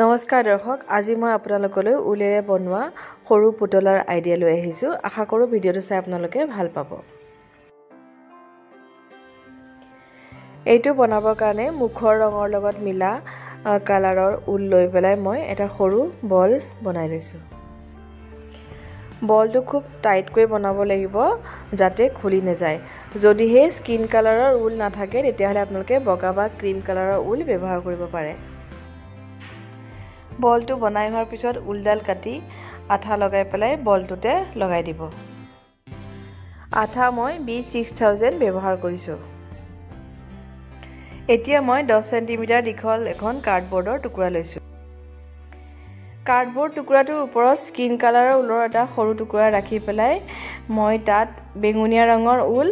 নমস্কাৰ দৰ্শক, আজি মই আপোনালোকলৈ উলেৰে বনোৱা সৰু পুতলাৰ আইডিয়া লৈ আহিছোঁ। আশা কৰোঁ ভিডিঅ'টো চাই আপোনালোকে ভাল পাব। এইটো বনাবৰ কাৰণে মুখৰ ৰঙৰ লগত মিলা কালাৰৰ উল লৈ পেলাই মই এটা সৰু বল বনাই লৈছোঁ। বলটো খুব টাইটকৈ বনাব লাগিব যাতে খুলি নাযায়। যদিহে স্কিন কালাৰৰ উল নাথাকে তেতিয়াহ'লে আপোনালোকে বগা বা ক্ৰীম কালাৰৰ উল ব্যৱহাৰ কৰিব পাৰে। বলটো বনাই হোৱাৰ পিছত উলডাল কাটি আঠা লগাই পেলাই বলটোতে লগাই দিব। আঠা মই B6000 ব্যৱহাৰ কৰিছোঁ। এতিয়া মই 10 সেণ্টিমিটাৰ দীঘল এখন কাৰ্ডবৰ্ডৰ টুকুৰা লৈছোঁ। কাৰ্ডবৰ্ড টুকুৰাটোৰ ওপৰত স্কিন কালাৰৰ উলৰ এটা সৰু টুকুৰা ৰাখি পেলাই মই তাত বেঙুনীয়া ৰঙৰ উল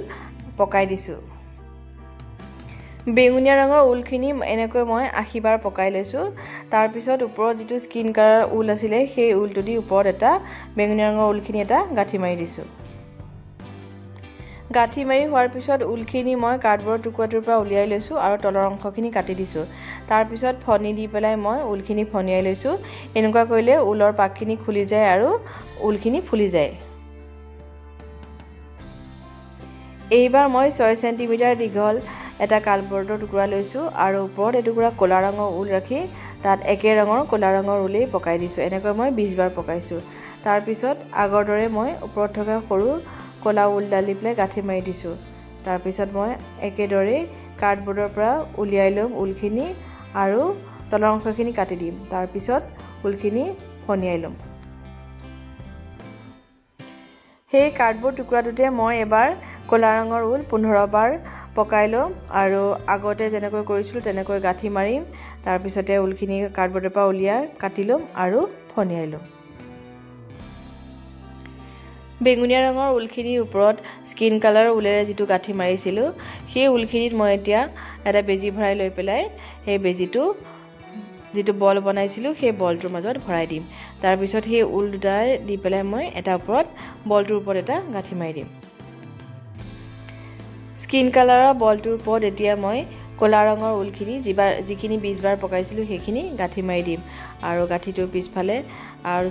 পকাই দিছোঁ। বেঙুনীয়া ৰঙৰ উলখিনি এনেকৈ মই 80 বাৰ পকাই লৈছোঁ। তাৰপিছত ওপৰত যিটো স্কিন কালাৰৰ উল আছিলে সেই উলটো দি ওপৰত এটা বেঙুনীয়া ৰঙৰ উলখিনি এটা গাঁঠি মাৰি দিছোঁ। গাঁঠি মাৰি হোৱাৰ পিছত উলখিনি মই কাৰ্ডবৰ্ড টুকুৰাটোৰ পৰা উলিয়াই লৈছোঁ আৰু তলৰ অংশখিনি কাটি দিছোঁ। তাৰপিছত ফণি দি পেলাই মই উলখিনি ফণিয়াই লৈছোঁ। এনেকুৱা কৰিলে উলৰ পাকখিনি খুলি যায় আৰু উলখিনি ফুলি যায়। এইবাৰ মই 6 সেণ্টিমিটাৰ দীঘল এটা কাৰ্ডবৰ্ডৰ টুকুৰা লৈছোঁ আৰু ওপৰত এটুকুৰা ক'লা ৰঙৰ উল ৰাখি তাত একে ৰঙৰ ক'লা ৰঙৰ উলেই পকাই দিছোঁ। এনেকৈ মই 20 বাৰ পকাইছোঁ। তাৰপিছত আগৰ দৰে মই ওপৰত থকা সৰু ক'লা উলডাল দি পেলাই গাঁঠি মাৰি দিছোঁ। তাৰপিছত মই একেদৰে কাৰ্ডবৰ্ডৰ পৰা উলিয়াই ল'ম উলখিনি আৰু তলৰ অংশখিনি কাটি দিম। তাৰপিছত উলখিনি ফণিয়াই ল'ম। সেই কাৰ্ডবৰ্ড টুকুৰাটোতে মই এবাৰ ক'লা ৰঙৰ উল 15 বাৰ পকাই ল'ম আৰু আগতে যেনেকৈ কৰিছিলোঁ তেনেকৈ গাঁঠি মাৰিম। তাৰপিছতে উলখিনি কাৰ্ডবৰ্ডৰ পৰা উলিয়াই কাটি ল'ম আৰু ফণিয়াই ল'ম। বেঙুনীয়া ৰঙৰ উলখিনিৰ ওপৰত স্কিন কালাৰৰ উলেৰে যিটো গাঁঠি মাৰিছিলোঁ সেই উলখিনিত মই এতিয়া এটা বেজী ভৰাই লৈ পেলাই সেই বেজীটো যিটো বল বনাইছিলোঁ সেই বলটোৰ মাজত ভৰাই দিম। তাৰপিছত সেই উল দুটা দি পেলাই মই এটা ওপৰত বলটোৰ ওপৰত এটা গাঁঠি মাৰি দিম। স্কিন কালাৰৰ বলটোৰ ওপৰত এতিয়া মই ক'লা ৰঙৰ উলখিনি যিখিনি 20 বাৰ পকাইছিলোঁ সেইখিনি গাঁঠি মাৰি দিম আৰু গাঁঠিটোৰ পিছফালে আৰু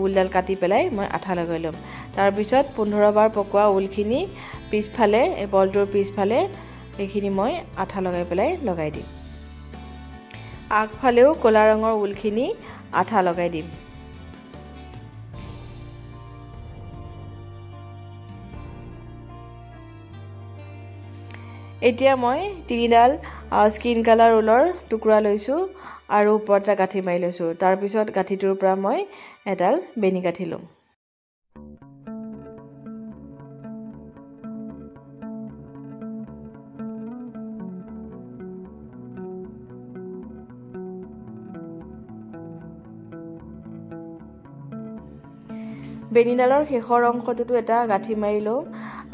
উলডাল কাটি পেলাই মই আঠা লগাই ল'ম। তাৰপিছত 15 বাৰ পকোৱা উলখিনি পিছফালে বলটোৰ পিছফালে এইখিনি মই আঠা লগাই পেলাই লগাই দিম। আগফালেও ক'লা ৰঙৰ উলখিনি আঠা লগাই দিম। এতিয়া মই 3ডাল স্কিন কালাৰ উলৰ টুকুৰা লৈছোঁ আৰু ওপৰত এটা গাঁঠি মাৰি লৈছোঁ। তাৰপিছত গাঁঠিটোৰ পৰা মই এডাল বেনি গাঁঠি ল'ম। বেনিডালৰ শেষৰ অংশটোতো এটা গাঁঠি মাৰি লওঁ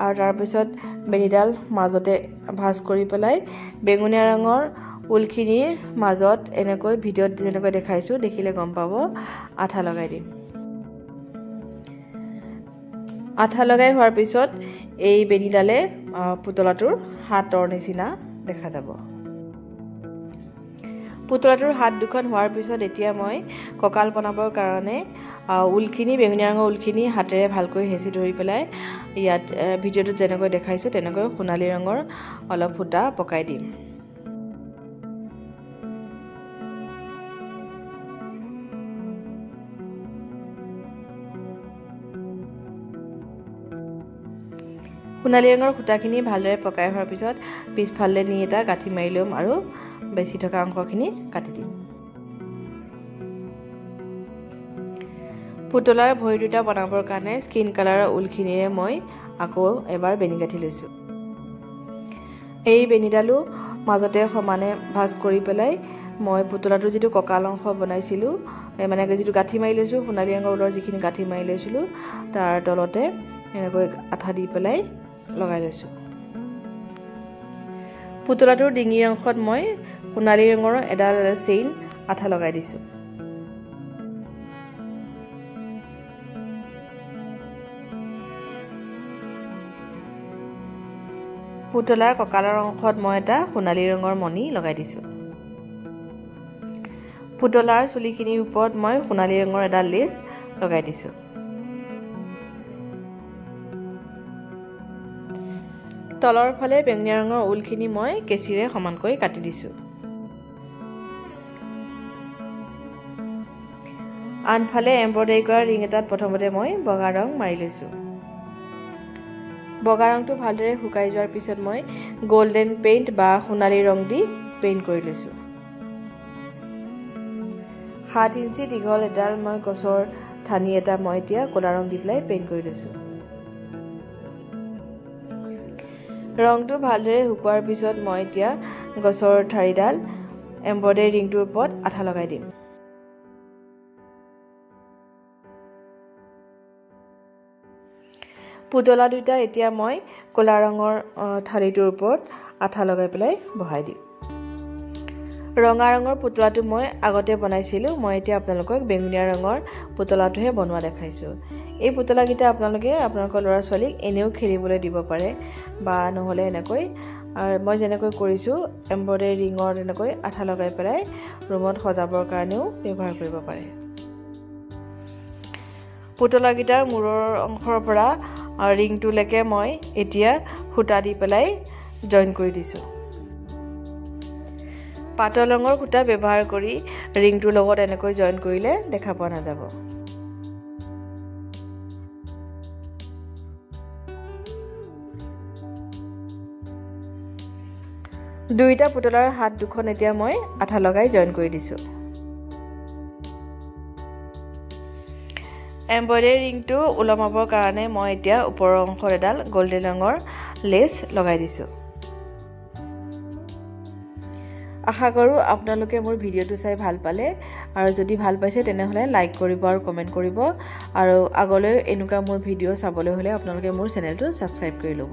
আৰু তাৰপিছত বেনিডাল মাজতে ভাঁজ কৰি পেলাই বেঙুনীয়া ৰঙৰ উলখিনিৰ মাজত এনেকৈ ভিডিঅ'ত যেনেকৈ দেখাইছোঁ দেখিলে গম পাব আঠা লগাই দিম। আঠা লগাই হোৱাৰ পিছত এই বেনিডালে পুতলাটোৰ হাতৰ নিচিনা দেখা যাব। পুতলাটোৰ হাত দুখন হোৱাৰ পিছত এতিয়া মই কঁকাল বনাবৰ কাৰণে উলখিনি বেঙুনীয়া ৰঙৰ উলখিনি হাতেৰে ভালকৈ হেঁচি ধৰি পেলাই ইয়াত ভিডিঅ'টোত যেনেকৈ দেখাইছোঁ তেনেকৈ সোণালী ৰঙৰ অলপ সূতা পকাই দিম। সোণালী ৰঙৰ সূতাখিনি ভালদৰে পকাই হোৱাৰ পিছত পিছফালে নি এটা গাঁঠি মাৰি ল'ম আৰু বেছি থকা অংশখিনি কাটি দিম। পুতলাৰ ভৰি দুটা বনাবৰ কাৰণে স্কিন কালাৰৰ উলখিনিৰে মই আকৌ এবাৰ বেনি গাঁঠি লৈছোঁ। এই বেনিডালো মাজতে সমানে ভাঁজ কৰি পেলাই মই পুতলাটোৰ যিটো কঁকাল অংশ বনাইছিলোঁ মানে যিটো গাঁঠি মাৰি লৈছোঁ সোণালী ৰঙৰ উলৰ যিখিনি গাঁঠি মাৰি লৈছিলোঁ তাৰ তলতে এনেকৈ আঠা দি পেলাই লগাই লৈছোঁ। পুতলাটোৰ ডিঙিৰ অংশত মই সোণালী ৰঙৰ এডাল চেইন আঠা লগাই দিছোঁ। পুতলাৰ কঁকালৰ অংশত মই এটা সোণালী ৰঙৰ মণি লগাই দিছোঁ। পুতলাৰ চুলিখিনিৰ ওপৰত মই সোণালী ৰঙৰ এডাল লেচ লগাই দিছোঁ। তলৰ ফালে বেঙুনীয়া ৰঙৰ ঊলখিনি মই কেঁচিৰে সমানকৈ কাটি দিছোঁ। আনফালে এম্ব্ৰইডাৰী কৰা ৰিং এটাত প্ৰথমতে মই বগা ৰং মাৰি লৈছোঁ। বগা ৰংটো ভালদৰে শুকাই যোৱাৰ পিছত মই গোল্ডেন পেইণ্ট বা সোণালী ৰং দি পেইণ্ট কৰি লৈছোঁ। 7 ইঞ্চি দীঘল এডাল মই গছৰ ঠানি এটা মই এতিয়া ক'লা ৰং দি পেলাই পেইণ্ট কৰি লৈছোঁ। ৰংটো ভালদৰে শুকোৱাৰ পিছত মই এতিয়া গছৰ ঠাৰিডাল এম্ব্ৰইডাৰী ৰিংটোৰ ওপৰত আঠা লগাই দিম। পুতলা দুটা এতিয়া মই ক'লা ৰঙৰ থালিটোৰ ওপৰত আঠা লগাই পেলাই বহাই দিম। ৰঙা ৰঙৰ পুতলাটো মই আগতে বনাইছিলোঁ, মই এতিয়া আপোনালোকক বেঙুনীয়া ৰঙৰ পুতলাটোহে বনোৱা দেখাইছোঁ। এই পুতলাকেইটা আপোনালোকে আপোনালোকৰ ল'ৰা ছোৱালীক এনেও খেলিবলৈ দিব পাৰে বা নহ'লে এনেকৈ মই যেনেকৈ কৰিছোঁ এম্ব্ৰইডাৰী ৰিঙৰ তেনেকৈ আঠা লগাই পেলাই ৰুমত সজাবৰ কাৰণেও ব্যৱহাৰ কৰিব পাৰে। পুতলাকেইটাৰ মূৰৰ অংশৰ পৰা ৰিংটোলৈকে মই এতিয়া সূতা দি পেলাই জইন কৰি দিছোঁ। পাতল ৰঙৰ সূতা ব্যৱহাৰ কৰি ৰিংটোৰ লগত এনেকৈ জইন কৰিলে দেখা পোৱা নাযাব। দুইটা পুতলাৰ হাত দুখন এতিয়া মই আঠা লগাই জইন কৰি দিছোঁ। এম্ব্ৰইডাৰী ৰিংটো ওলমাবৰ কাৰণে মই এতিয়া ওপৰৰ অংশত এডাল গোল্ডেন ৰঙৰ লেচ লগাই দিছোঁ। আশা কৰোঁ আপোনালোকে মোৰ ভিডিঅ'টো চাই ভাল পালে, আৰু যদি ভাল পাইছে তেনেহ'লে লাইক কৰিব আৰু কমেণ্ট কৰিব, আৰু আগলৈ এনেকুৱা মোৰ ভিডিঅ' চাবলৈ হ'লে আপোনালোকে মোৰ চেনেলটো ছাবস্ক্ৰাইব কৰি ল'ব।